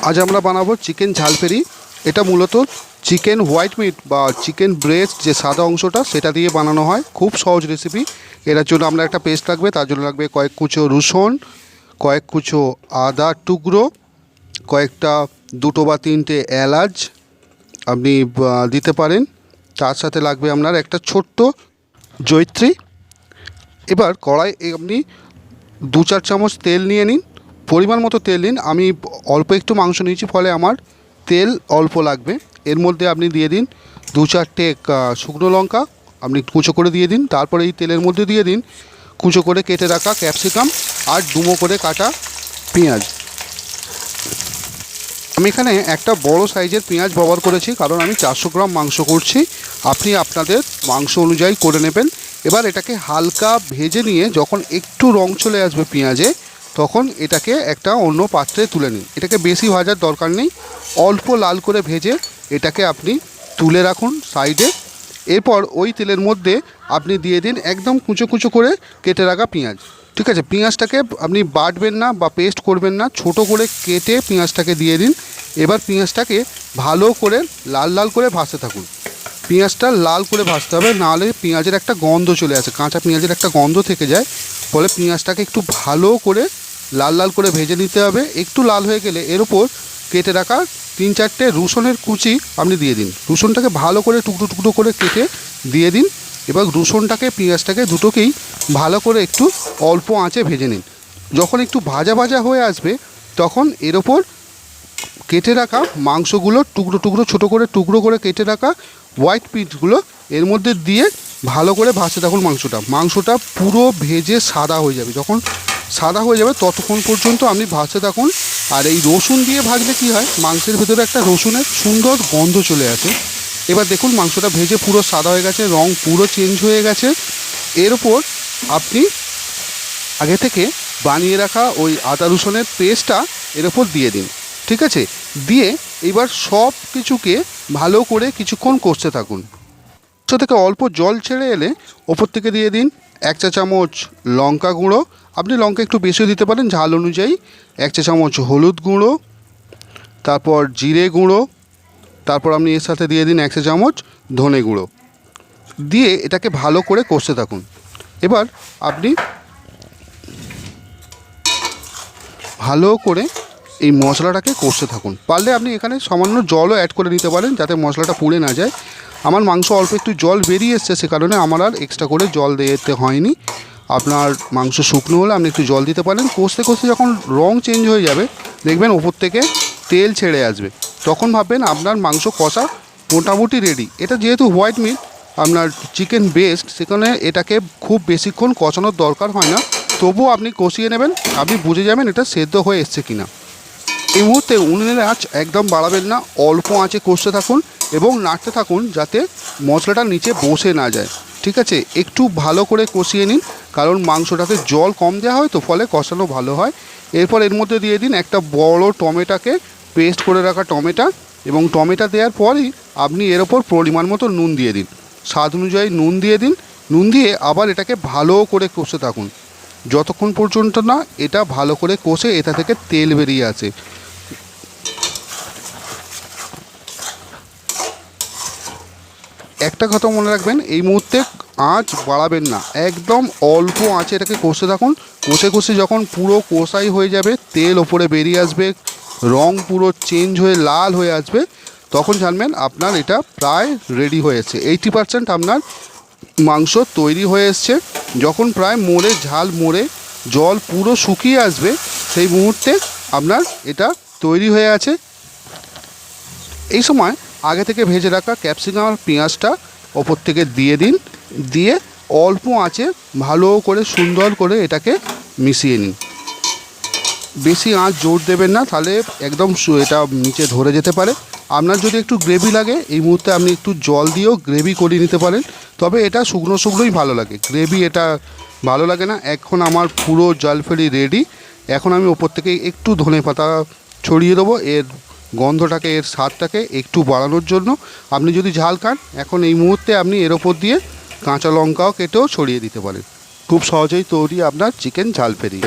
আজ আমরা বানাবো চিকেন ঝালফেরি। এটা মূলত চিকেন হোয়াইট মিট বা চিকেন ব্রেস্ট যে সাদা অংশটা সেটা দিয়ে বানানো হয়। খুব সহজ রেসিপি। এটার জন্য আমরা একটা পেস্ট লাগবে, তার জন্য লাগবে কয়েক কুচো রসুন, কয়েক কুচো আদা টুকরো, কয়েকটা দুটো বা তিনটে এলাচ আপনি দিতে পারেন। তার সাথে লাগবে আপনার একটা ছোট্ট জয়িত্রী। এবার কড়াই আপনি 2-4 চামচ তেল নিয়ে নিন, পরিমাণ মতো তেল নিন। আমি অল্প একটু মাংস নিয়েছি, ফলে আমার তেল অল্প লাগবে। এর মধ্যে আপনি দিয়ে দিন 2-4টে শুকনো লঙ্কা, আপনি কুচো করে দিয়ে দিন। তারপরে এই তেলের মধ্যে দিয়ে দিন কুচো করে কেটে রাখা ক্যাপসিকাম আর ডুমো করে কাটা পেঁয়াজ। আমি এখানে একটা বড় সাইজের পেঁয়াজ ব্যবহার করেছি, কারণ আমি 400 গ্রাম মাংস করছি। আপনি আপনাদের মাংস অনুযায়ী করে নেবেন। এবার এটাকে হালকা ভেজে নিয়ে যখন একটু রং চলে আসবে পেঁয়াজে, তখন এটাকে একটা অন্য পাত্রে তুলে নিন। এটাকে বেশি ভাজার দরকার নেই, অল্প লাল করে ভেজে এটাকে আপনি তুলে রাখুন সাইডে। এরপর ওই তেলের মধ্যে আপনি দিয়ে দিন একদম কুচো কুচো করে কেটে রাখা পেঁয়াজ। ঠিক আছে, পেঁয়াজটাকে আপনি বাটবেন না বা পেস্ট করবেন না, ছোট করে কেটে পেঁয়াজটাকে দিয়ে দিন। এবার পেঁয়াজটাকে ভালো করে লাল লাল করে ভাজতে থাকুন। পেঁয়াজটা লাল করে ভাজতে হবে, নাহলে পেঁয়াজের একটা গন্ধ চলে আসে, কাঁচা পেঁয়াজের একটা গন্ধ থেকে যায়। ফলে পেঁয়াজটাকে একটু ভালো করে লাল লাল করে ভেজে নিতে হবে। একটু লাল হয়ে গেলে এর ওপর কেটে রাখা 3-4টে রসুনের কুচি আপনি দিয়ে দিন। রসুনটাকে ভালো করে টুকরো টুকরো করে কেটে দিয়ে দিন। এবার রসুনটাকে পেঁয়াজটাকে দুটোকেই ভালো করে একটু অল্প আঁচে ভেজে নিন। যখন একটু ভাজা ভাজা হয়ে আসবে, তখন এর ওপর কেটে রাখা মাংসগুলো টুকরো টুকরো ছোটো করে টুকরো করে কেটে রাখা হোয়াইট পিসগুলো এর মধ্যে দিয়ে ভালো করে ভাজতে থাকুন। মাংসটা পুরো ভেজে সাদা হয়ে যাবে। যখন সাদা হয়ে যাবে ততক্ষণ পর্যন্ত আপনি ভাজতে থাকুন। আর এই রসুন দিয়ে ভাজলে কী হয়, মাংসের ভেতরে একটা রসুনের সুন্দর গন্ধ চলে আসে। এবার দেখুন মাংসটা ভেজে পুরো সাদা হয়ে গেছে, রং পুরো চেঞ্জ হয়ে গেছে। এর ওপর আপনি আগে থেকে বানিয়ে রাখা ওই আদা রসুনের পেস্টটা এর ওপর দিয়ে দিন। ঠিক আছে, দিয়ে এবার সব কিছুকে ভালো করে কিছুক্ষণ কষতে থাকুন। থেকে অল্প জল ছেড়ে এলে ওপর থেকে দিয়ে দিন 1 চা চামচ লঙ্কা গুঁড়ো। আপনি লঙ্কা একটু বেশি দিতে পারেন ঝাল অনুযায়ী। 1 চা চামচ হলুদ গুঁড়ো, তারপর জিরে গুঁড়ো, তারপর আপনি এর সাথে দিয়ে দিন 1 চা চামচ ধনে গুঁড়ো। দিয়ে এটাকে ভালো করে কষতে থাকুন। এবার আপনি ভালো করে এই মশলাটাকে কষতে থাকুন। পারলে আপনি এখানে সামান্য জলও অ্যাড করে নিতে পারেন, যাতে মশলাটা পুড়ে না যায়। আমার মাংস অল্প একটু জল বেরিয়ে এসছে, সে কারণে আমার আর এক্সট্রা করে জল দিতে হয়নি। আপনার মাংস শুকনো হলে আপনি একটু জল দিতে পারেন। কষতে কষতে যখন রং চেঞ্জ হয়ে যাবে, দেখবেন ওপর থেকে তেল ছেড়ে আসবে, তখন ভাববেন আপনার মাংস কষা মোটামুটি রেডি। এটা যেহেতু হোয়াইট মিট, আপনার চিকেন বেস্ট, সেখানে এটাকে খুব বেশিক্ষণ কষানোর দরকার হয় না। তবুও আপনি কষিয়ে নেবেন, আপনি বুঝে যাবেন এটা সেদ্ধ হয়ে এসছে কিনা। এই মুহূর্তে উনুনের আঁচ একদম বাড়াবেন না, অল্প আঁচে কষতে থাকুন এবং নাড়তে থাকুন, যাতে মশলাটা নিচে বসে না যায়। ঠিক আছে, একটু ভালো করে কষিয়ে নিন, কারণ মাংসটাতে জল কম দেওয়া হয়, তো ফলে কষানো ভালো হয়। এরপর এর মধ্যে দিয়ে দিন একটা বড় টমেটোকে পেস্ট করে রাখা টমেটো, এবং টমেটো দেওয়ার পরই আপনি এর ওপর পরিমাণ মতো নুন দিয়ে দিন। স্বাদ অনুযায়ী নুন দিয়ে দিন। নুন দিয়ে আবার এটাকে ভালো করে কষতে থাকুন, যতক্ষণ পর্যন্ত না এটা ভালো করে কষে এটা থেকে তেল বেরিয়ে আসে। একটা কথা মনে রাখবেন, এই মুহূর্তে আঁচ বাড়াবেন না, একদম অল্প আঁচে এটাকে কষতে থাকুন। কষে কষে যখন পুরো কষাই হয়ে যাবে, তেল ওপরে বেরিয়ে আসবে, রং পুরো চেঞ্জ হয়ে লাল হয়ে আসবে, তখন জানবেন আপনার এটা প্রায় রেডি হয়েছে। 80% আপনার মাংস তৈরি হয়ে এসছে। যখন প্রায় ঝাল মরে জল পুরো শুকিয়ে আসবে, সেই মুহূর্তে আপনার এটা তৈরি হয়ে আছে। এই সময় আগে থেকে ভেজে রাখা ক্যাপসিকাম আর পেঁয়াজটা ওপর থেকে দিয়ে দিন। দিয়ে অল্প আঁচে ভালো করে সুন্দর করে এটাকে মিশিয়ে নিন। বেশি আঁচ জোর দেবেন না, তাহলে একদম এটা নিচে ধরে যেতে পারে। আপনার যদি একটু গ্রেভি লাগে, এই মুহূর্তে আপনি একটু জল দিয়েও গ্রেভি করে নিতে পারেন, তবে এটা শুকনো শুকনোই ভালো লাগে, গ্রেভি এটা ভালো লাগে না। এখন আমার পুরো ঝালফেরি রেডি। এখন আমি ওপর থেকে একটু ধনেপাতা ছড়িয়ে দেবো, এর গন্ধটাকে, এর স্বাদটাকে একটু বাড়ানোর জন্য। আপনি যদি ঝাল খান, এখন এই মুহূর্তে আপনি এর ওপর দিয়ে কাঁচা লঙ্কাও কেটেও ছড়িয়ে দিতে পারেন। খুব সহজেই তৈরি আপনার চিকেন ঝালফেরি।